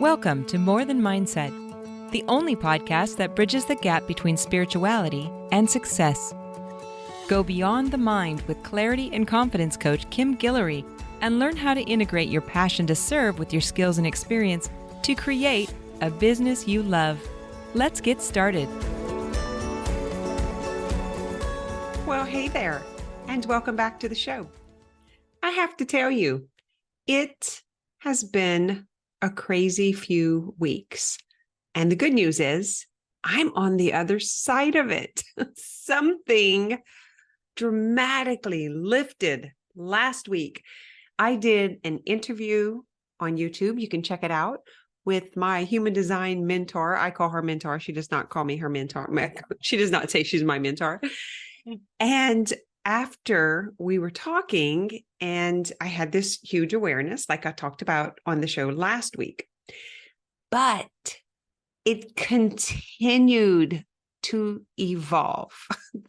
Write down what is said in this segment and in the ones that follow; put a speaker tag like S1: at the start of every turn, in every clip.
S1: Welcome to More Than Mindset, the only podcast that bridges the gap between spirituality and success. Go beyond the mind with clarity and confidence coach Kim Guillory and learn how to integrate your passion to serve with your skills and experience to create a business you love. Let's get started.
S2: Well, hey there, and welcome back to the show. I have to tell you, it has been a crazy few weeks. And the good news is I'm on the other side of it. Something dramatically lifted last week. I did an interview on YouTube. You can check it out with my human design mentor. I call her mentor. She does not call me her mentor. She does not say she's my mentor. And after we were talking, and I had this huge awareness, like I talked about on the show last week, but it continued to evolve.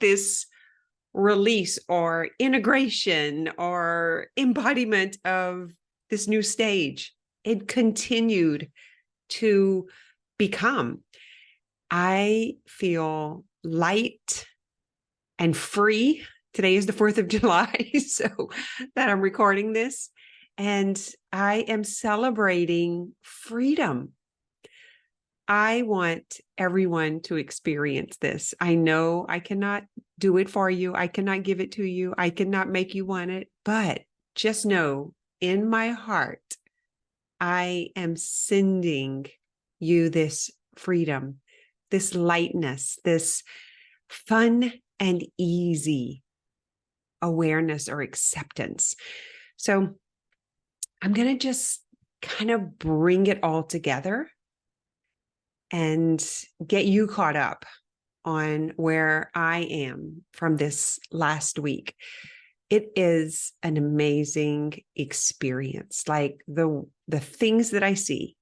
S2: This release or integration or embodiment of this new stage, it continued to become. I feel light and free. Today is the 4th of July, so that I'm recording this, and I am celebrating freedom. I want everyone to experience this. I know I cannot do it for you. I cannot give it to you. I cannot make you want it, but just know in my heart, I am sending you this freedom, this lightness, this fun and easy awareness or acceptance. So I'm going to just kind of bring it all together and get you caught up on where I am from this last week. It is an amazing experience. Like the things that I see,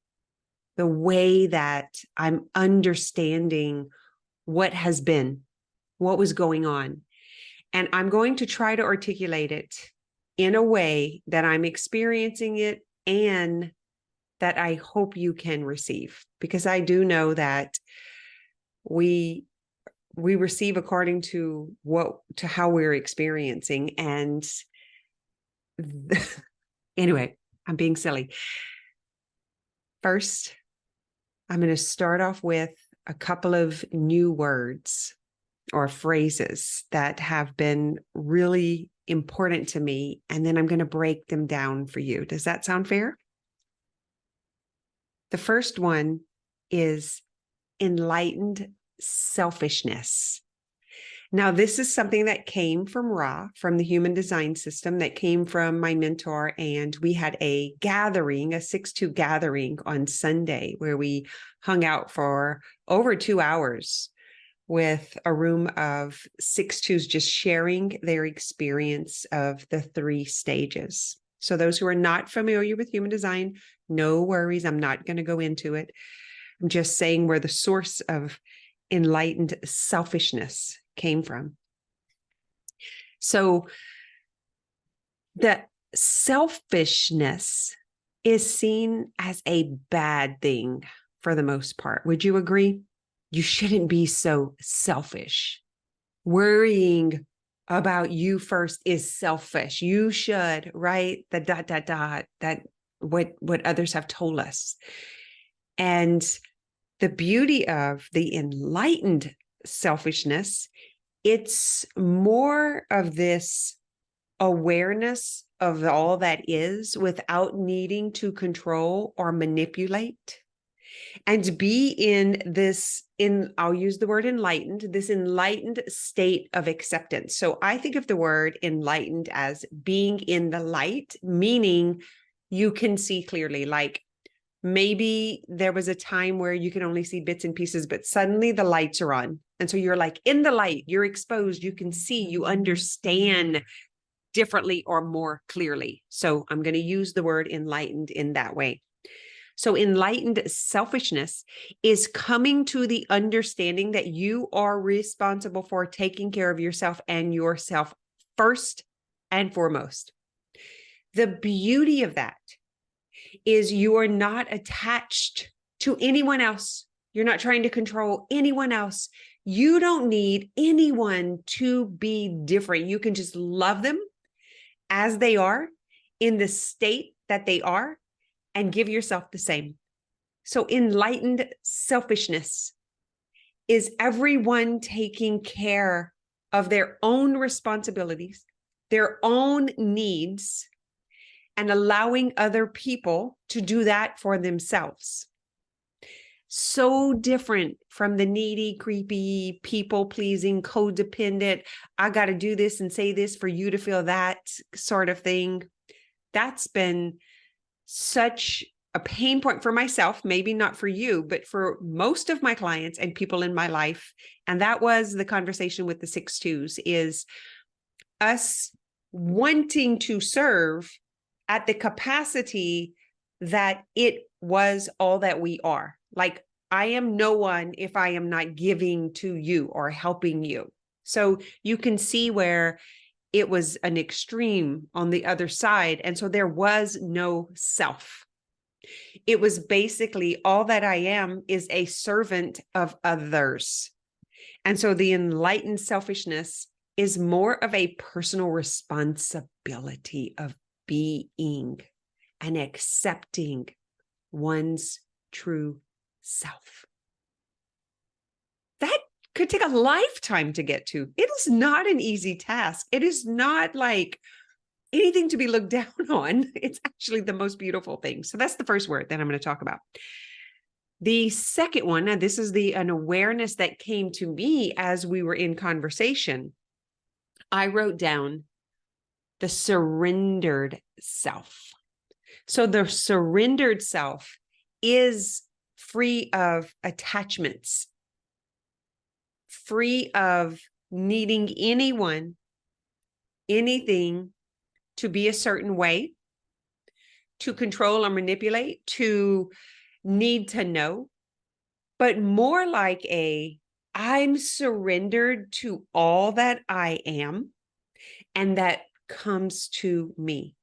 S2: the way that I'm understanding what has been, what was going on. And I'm going to try to articulate it in a way that I'm experiencing it and that I hope you can receive, because I do know that we receive according to how we're experiencing. And anyway, I'm being silly. First, I'm going to start off with a couple of new words or phrases that have been really important to me, and then I'm going to break them down for you. Does that sound fair? The first one is enlightened selfishness. Now, this is something that came from Ra, from the human design system, that came from my mentor, and we had a gathering, a 6-2 gathering on Sunday, where we hung out for over 2 hours with a room of 6-2s just sharing their experience of the 3 stages. So those who are not familiar with human design, no worries. I'm not going to go into it. I'm just saying where the source of enlightened selfishness came from. So the selfishness is seen as a bad thing for the most part. Would you agree? You shouldn't be so selfish. Worrying about you first is selfish. You should, right? The ... that what others have told us. And the beauty of the enlightened selfishness, it's more of this awareness of all that is without needing to control or manipulate. And be in this, I'll use the word enlightened, this enlightened state of acceptance. So I think of the word enlightened as being in the light, meaning you can see clearly. Like maybe there was a time where you can only see bits and pieces, but suddenly the lights are on. And so you're like in the light, you're exposed, you can see, you understand differently or more clearly. So I'm going to use the word enlightened in that way. So enlightened selfishness is coming to the understanding that you are responsible for taking care of yourself and yourself first and foremost. The beauty of that is you are not attached to anyone else. You're not trying to control anyone else. You don't need anyone to be different. You can just love them as they are, in the state that they are, and give yourself the same. So enlightened selfishness is everyone taking care of their own responsibilities, their own needs, and allowing other people to do that for themselves. So different from the needy, creepy, people-pleasing, codependent, I got to do this and say this for you to feel that sort of thing. That's been such a pain point for myself, maybe not for you, but for most of my clients and people in my life. And that was the conversation with the 6-2s, is us wanting to serve at the capacity that it was all that we are. Like, I am no one if I am not giving to you or helping you. So you can see where it was an extreme on the other side. And so there was no self. It was basically, all that I am is a servant of others. And so the enlightened selfishness is more of a personal responsibility of being and accepting one's true self. That could take a lifetime to get to. It is not an easy task. It is not like anything to be looked down on. It's actually the most beautiful thing. So that's the first word that I'm going to talk about. The second one, and this is an awareness that came to me as we were in conversation. I wrote down the surrendered self. So the surrendered self is free of attachments, free of needing anyone, anything to be a certain way, to control or manipulate, to need to know, but more like I'm surrendered to all that I am and that comes to me,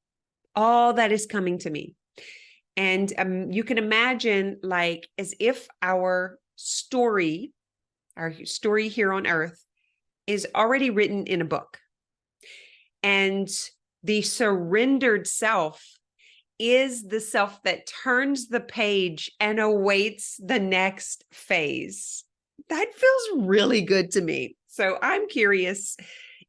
S2: all that is coming to me. And you can imagine, like, as if our story here on earth is already written in a book. And the surrendered self is the self that turns the page and awaits the next phase. That feels really good to me. So I'm curious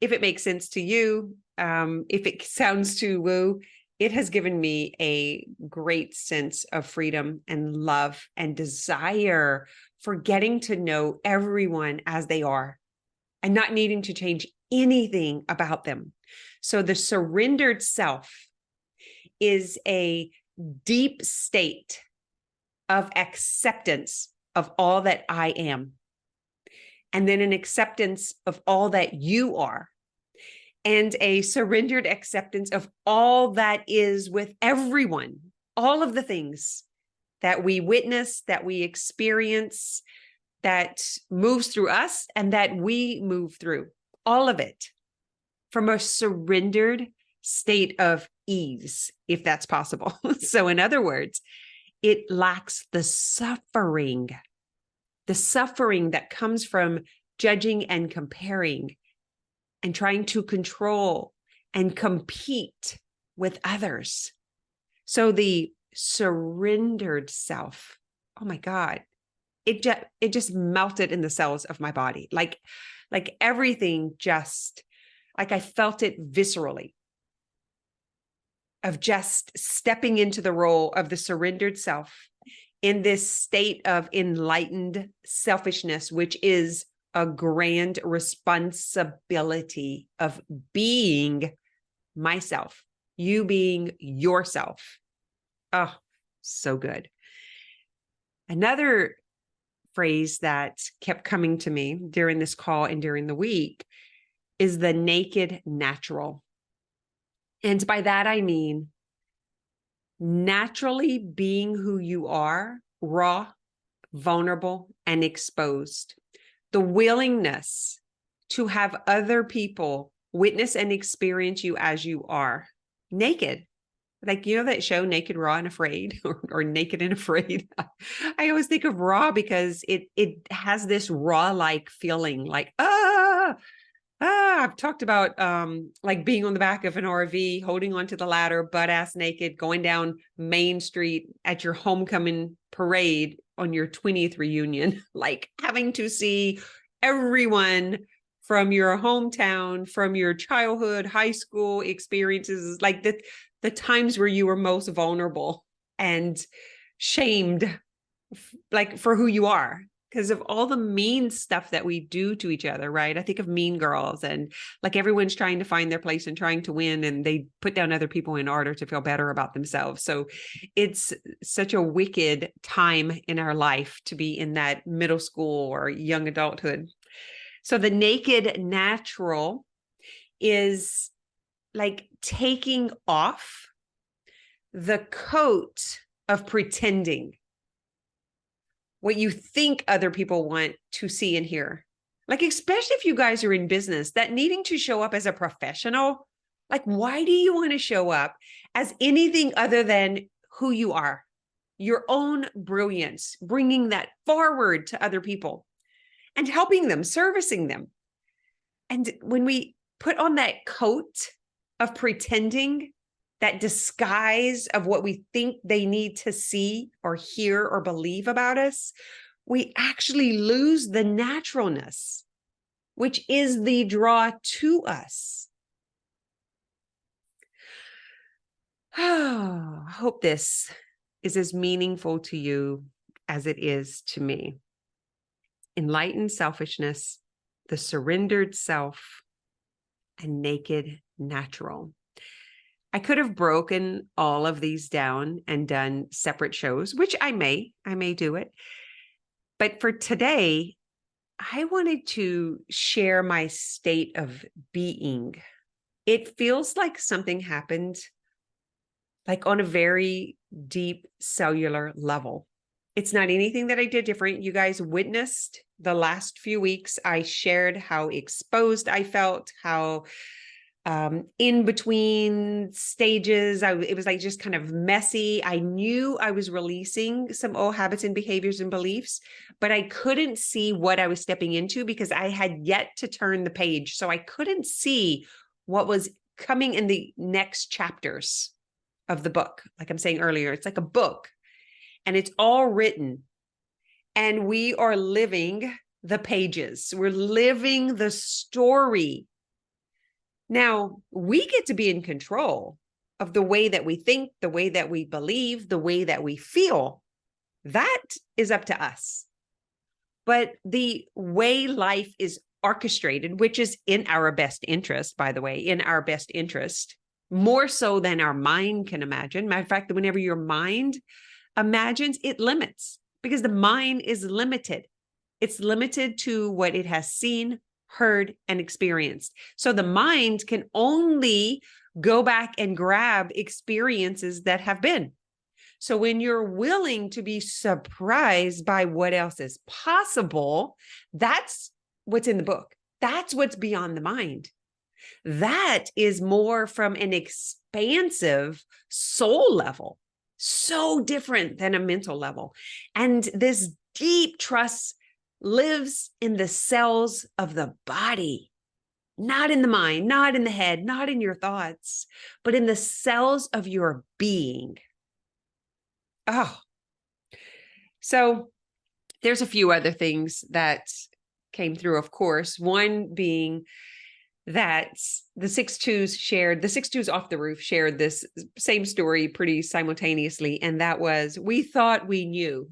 S2: if it makes sense to you. If it sounds too woo, it has given me a great sense of freedom and love and desire for getting to know everyone as they are and not needing to change anything about them. So the surrendered self is a deep state of acceptance of all that I am, and then an acceptance of all that you are, and a surrendered acceptance of all that is with everyone, all of the things that we witness, that we experience, that moves through us, and that we move through, all of it from a surrendered state of ease, if that's possible. So in other words, it lacks the suffering that comes from judging and comparing and trying to control and compete with others. So the surrendered self, oh my God, it just melted in the cells of my body. Like everything just, like I felt it viscerally, of just stepping into the role of the surrendered self in this state of enlightened selfishness, which is a grand responsibility of being myself, you being yourself. Oh, so good. Another phrase that kept coming to me during this call and during the week is the naked natural. And by that, I mean naturally being who you are, raw, vulnerable, and exposed. The willingness to have other people witness and experience you as you are, naked. Like, that show Naked, Raw, and Afraid, or Naked and Afraid. I always think of raw because it has this raw-like feeling, like, I've talked about like being on the back of an RV, holding onto the ladder, butt ass naked, going down Main Street at your homecoming parade on your 20th reunion, like having to see everyone from your hometown, from your childhood, high school experiences, like the times where you were most vulnerable and shamed, like for who you are, because of all the mean stuff that we do to each other, right? I think of Mean Girls, and like everyone's trying to find their place and trying to win, and they put down other people in order to feel better about themselves. So it's such a wicked time in our life to be in that middle school or young adulthood. So the naked natural is like taking off the coat of pretending, what you think other people want to see and hear. Like, especially if you guys are in business, that needing to show up as a professional, like, why do you want to show up as anything other than who you are, your own brilliance, bringing that forward to other people and helping them, servicing them? And when we put on that coat of pretending, that disguise of what we think they need to see or hear or believe about us, we actually lose the naturalness, which is the draw to us. Oh, I hope this is as meaningful to you as it is to me. Enlightened selfishness, the surrendered self, and naked natural. I could have broken all of these down and done separate shows, which I may do it. But for today, I wanted to share my state of being. It feels like something happened, like on a very deep cellular level. It's not anything that I did different. You guys witnessed the last few weeks. I shared how exposed I felt, how in between stages, it was like just kind of messy. I knew I was releasing some old habits and behaviors and beliefs, but I couldn't see what I was stepping into because I had yet to turn the page. So I couldn't see what was coming in the next chapters of the book. Like I'm saying earlier, it's like a book and it's all written and we are living the pages. We're living the story. Now, we get to be in control of the way that we think, the way that we believe, the way that we feel. That is up to us. But the way life is orchestrated, which is in our best interest, by the way, in our best interest, more so than our mind can imagine. Matter of fact, whenever your mind imagines, it limits because the mind is limited. It's limited to what it has seen, heard, and experienced. So the mind can only go back and grab experiences that have been. So when you're willing to be surprised by what else is possible, that's what's in the book. That's what's beyond the mind. That is more from an expansive soul level, so different than a mental level. And this deep trust lives in the cells of the body, not in the mind, not in the head, not in your thoughts, but in the cells of your being. Oh, so there's a few other things that came through, of course, one being that the 6'2s off the roof shared this same story pretty simultaneously. And that was, we thought we knew.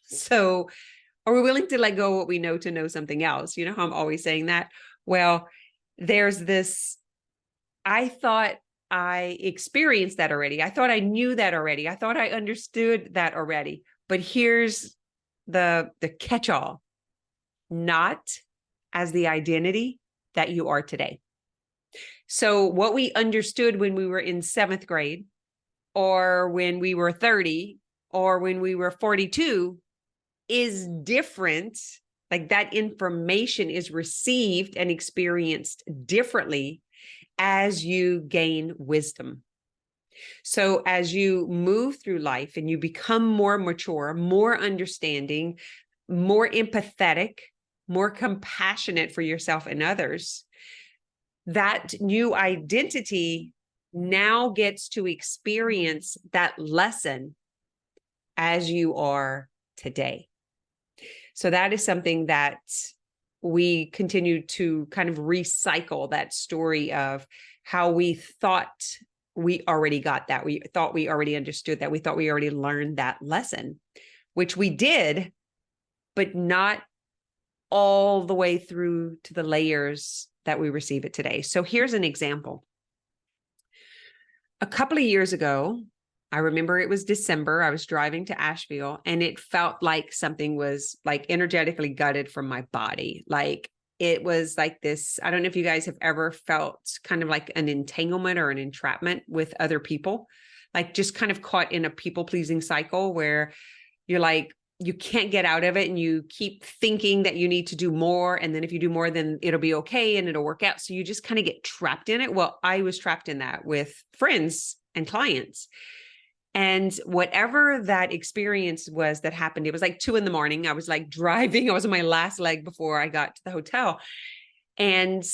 S2: So are we willing to let go of what we know to know something else? You know how I'm always saying that? Well, there's this, I thought I experienced that already. I thought I knew that already. I thought I understood that already. But here's the catch-all, not as the identity that you are today. So what we understood when we were in 7th grade, or when we were 30, or when we were 42 is different. Like that information is received and experienced differently as you gain wisdom. So as you move through life and you become more mature, more understanding, more empathetic, more compassionate for yourself and others, that new identity now gets to experience that lesson as you are today. So that is something that we continue to kind of recycle, that story of how we thought we already got that. We thought we already understood that. We thought we already learned that lesson, which we did, but not all the way through to the layers that we receive it today. So here's an example. A couple of years ago, I remember it was December. I was driving to Asheville and it felt like something was like energetically gutted from my body. Like it was like this. I don't know if you guys have ever felt kind of like an entanglement or an entrapment with other people, like just kind of caught in a people-pleasing cycle where you're like, you can't get out of it and you keep thinking that you need to do more. And then if you do more, then it'll be okay and it'll work out. So you just kind of get trapped in it. Well, I was trapped in that with friends and clients. And whatever that experience was that happened, it was like 2 a.m. I was like driving. I was on my last leg before I got to the hotel. And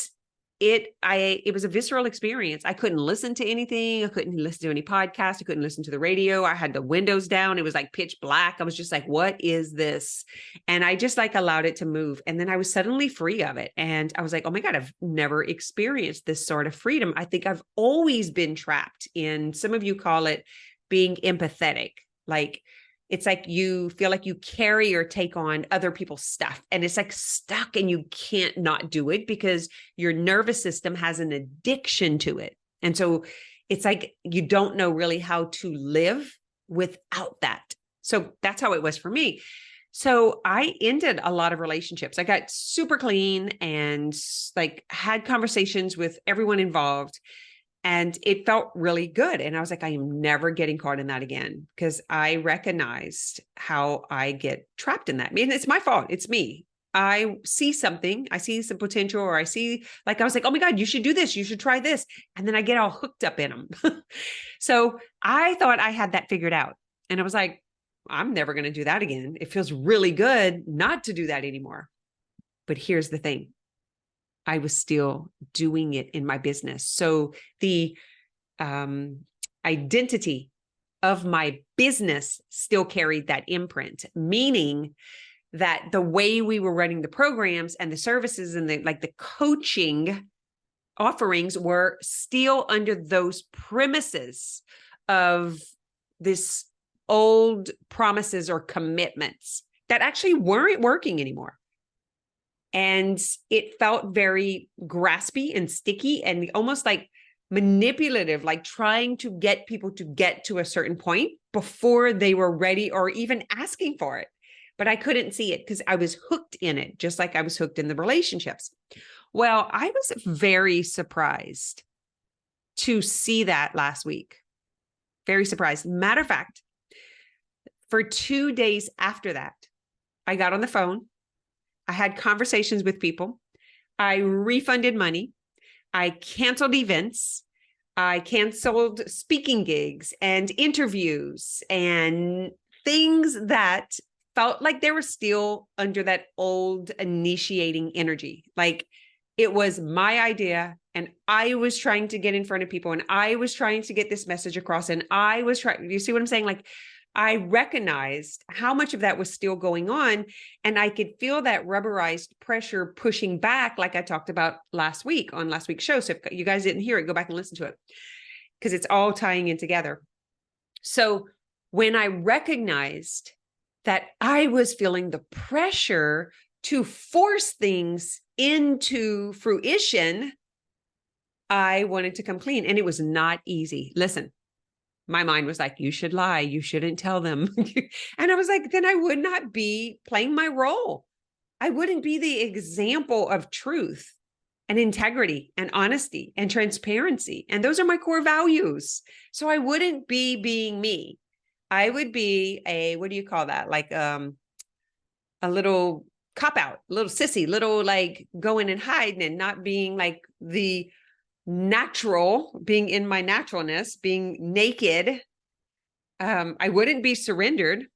S2: it was a visceral experience. I couldn't listen to anything. I couldn't listen to any podcast. I couldn't listen to the radio. I had the windows down. It was like pitch black. I was just like, what is this? And I just like allowed it to move. And then I was suddenly free of it. And I was like, oh my God, I've never experienced this sort of freedom. I think I've always been trapped in, some of you call it being empathetic. Like, it's like you feel like you carry or take on other people's stuff and it's like stuck and you can't not do it because your nervous system has an addiction to it. And so it's like you don't know really how to live without that. So that's how it was for me. So I ended a lot of relationships. I got super clean and like had conversations with everyone involved. And it felt really good. And I was like, I am never getting caught in that again, because I recognized how I get trapped in that. I mean, it's my fault. It's me. I see something, I see some potential, or I see, like, I was like, oh my God, you should do this. You should try this. And then I get all hooked up in them. So I thought I had that figured out. And I was like, I'm never going to do that again. It feels really good not to do that anymore. But here's the thing. I was still doing it in my business. So the identity of my business still carried that imprint, meaning that the way we were running the programs and the services and the coaching offerings were still under those premises of this old promises or commitments that actually weren't working anymore. And it felt very graspy and sticky and almost like manipulative, like trying to get people to get to a certain point before they were ready or even asking for it. But I couldn't see it because I was hooked in it, just like I was hooked in the relationships. Well, I was very surprised to see that last week. Very surprised. Matter of fact, for 2 days after that, I got on the phone. I had conversations with people. I refunded money. I canceled events. I canceled speaking gigs and interviews and things that felt like they were still under that old initiating energy. Like it was my idea and I was trying to get in front of people and I was trying to get this message across and I was trying, you see what I'm saying? Like I recognized how much of that was still going on and I could feel that rubberized pressure pushing back like I talked about last week on last week's show. So if you guys didn't hear it, go back and listen to it because it's all tying in together. So when I recognized that I was feeling the pressure to force things into fruition, I wanted to come clean and it was not easy. Listen. My mind was like, you should lie. You shouldn't tell them. And I was like, then I would not be playing my role. I wouldn't be the example of truth and integrity and honesty and transparency. And those are my core values. So I wouldn't be being me. I would be a, what do you call that? Like a little cop out, a little sissy, little like going and hiding and not being like the natural, being in my naturalness, being naked, I wouldn't be surrendered.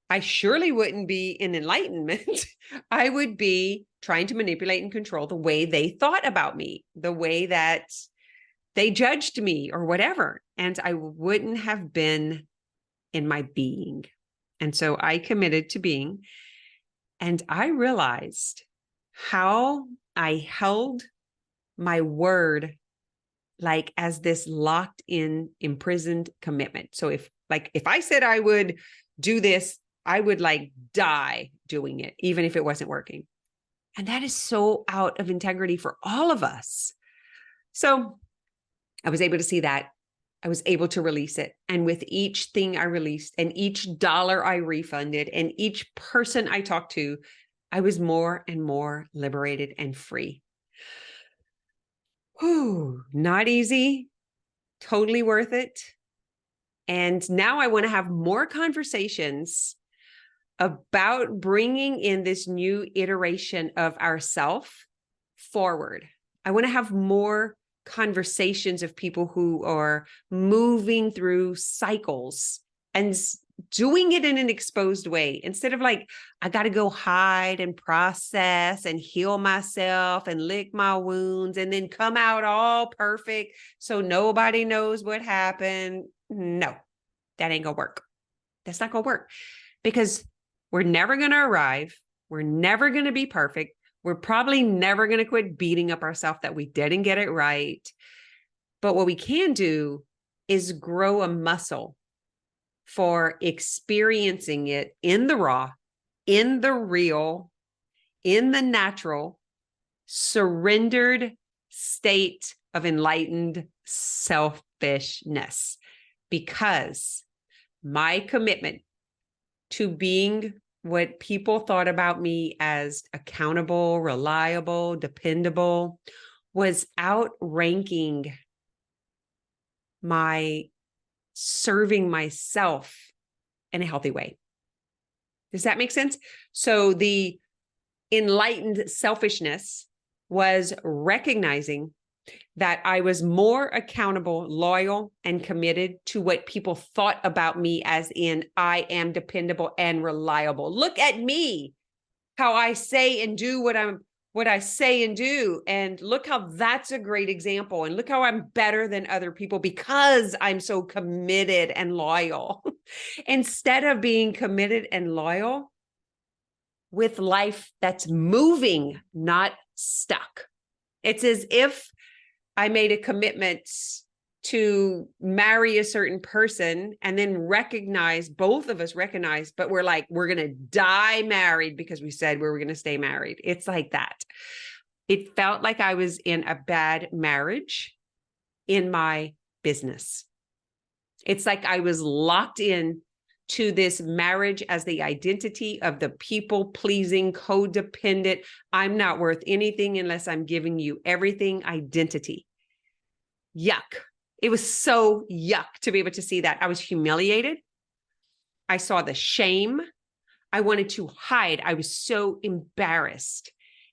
S2: I surely wouldn't be in enlightenment. I would be trying to manipulate and control the way they thought about me, the way that they judged me or whatever. And I wouldn't have been in my being. And so I committed to being. And I realized how I held my word like as this locked in, imprisoned commitment. So if I said I would do this, I would like die doing it, even if it wasn't working. And that is so out of integrity for all of us. So I was able to see that. I was able to release it. And with each thing I released and each dollar I refunded and each person I talked to, I was more and more liberated and free. Whew, not easy, totally worth it. And now I want to have more conversations about bringing in this new iteration of ourself forward. I want to have more conversations of people who are moving through cycles and doing it in an exposed way instead of like, I got to go hide and process and heal myself and lick my wounds and then come out all perfect so nobody knows what happened. No, that ain't gonna work. That's not gonna work because we're never gonna arrive. We're never gonna be perfect. We're probably never gonna quit beating up ourselves that we didn't get it right. But what we can do is grow a muscle for experiencing it in the raw, in the real, in the natural, surrendered state of enlightened selfishness. Because my commitment to being what people thought about me as accountable, reliable, dependable was outranking my serving myself in a healthy way. Does that make sense? So the enlightened selfishness was recognizing that I was more accountable, loyal, and committed to what people thought about me as in I am dependable and reliable. Look at me, how I say and do what I say and do. And look how that's a great example. And look how I'm better than other people because I'm so committed and loyal. Instead of being committed and loyal with life that's moving, not stuck. It's as if I made a commitment to marry a certain person and then both of us recognize, but we're like, we're going to die married because we said we were going to stay married. It's like that. It felt like I was in a bad marriage in my business. It's like I was locked in to this marriage as the identity of the people-pleasing, codependent, I'm not worth anything unless I'm giving you everything identity. Yuck. It was so yuck to be able to see that. I was humiliated. I saw the shame. I wanted to hide. I was so embarrassed.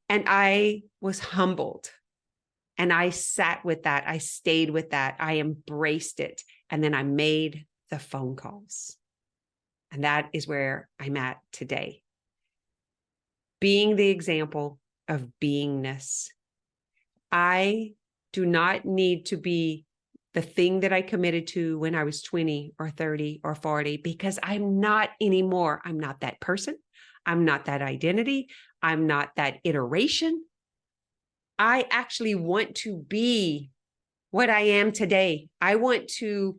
S2: And I was humbled. And I sat with that. I stayed with that. I embraced it. And then I made the phone calls. And that is where I'm at today. Being the example of beingness. I do not need to be the thing that I committed to when I was 20 or 30 or 40, because I'm not anymore. I'm not that person. I'm not that identity. I'm not that iteration. I actually want to be what I am today. I want to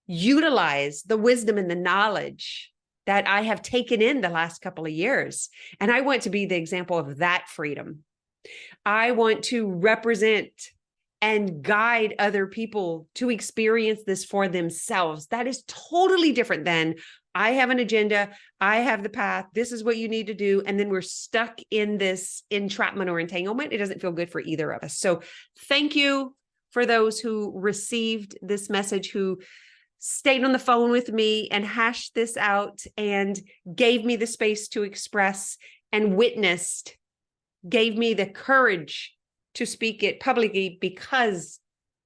S2: utilize the wisdom and the knowledge that I have taken in the last couple of years. And I want to be the example of that freedom. I want to represent and guide other people to experience this for themselves. That is totally different than I have an agenda, I have the path, this is what you need to do. And then we're stuck in this entrapment or entanglement. It doesn't feel good for either of us. So thank you for those who received this message, who stayed on the phone with me and hashed this out and gave me the space to express and witnessed, gave me the courage to speak it publicly because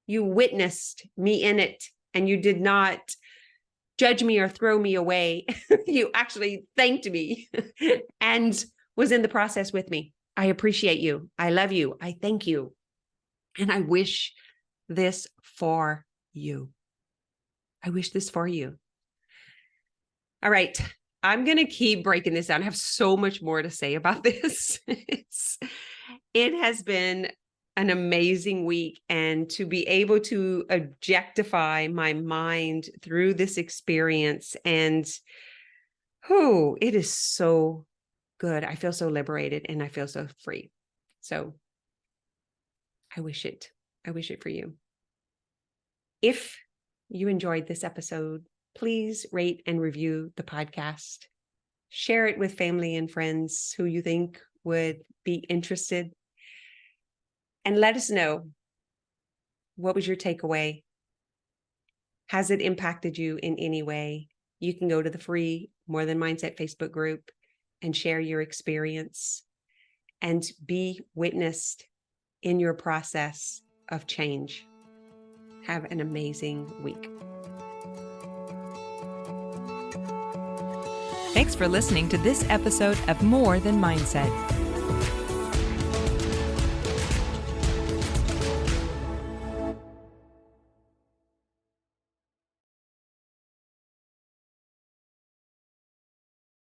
S2: You witnessed me in it, and you did not judge me or throw me away. You actually thanked me and was in the process with me. I appreciate you. I love you. I thank you. And I wish this for you. I wish this for you. All right. I'm going to keep breaking this down. I have so much more to say about this. It has been an amazing week, and to be able to objectify my mind through this experience, and it is so good. I feel so liberated and I feel so free. So I wish it for you. If you enjoyed this episode, please rate and review the podcast. Share it with family and friends who you think would be interested. And let us know, what was your takeaway? Has it impacted you in any way? You can go to the free More Than Mindset Facebook group and share your experience and be witnessed in your process of change. Have an amazing week.
S1: Thanks for listening to this episode of More Than Mindset.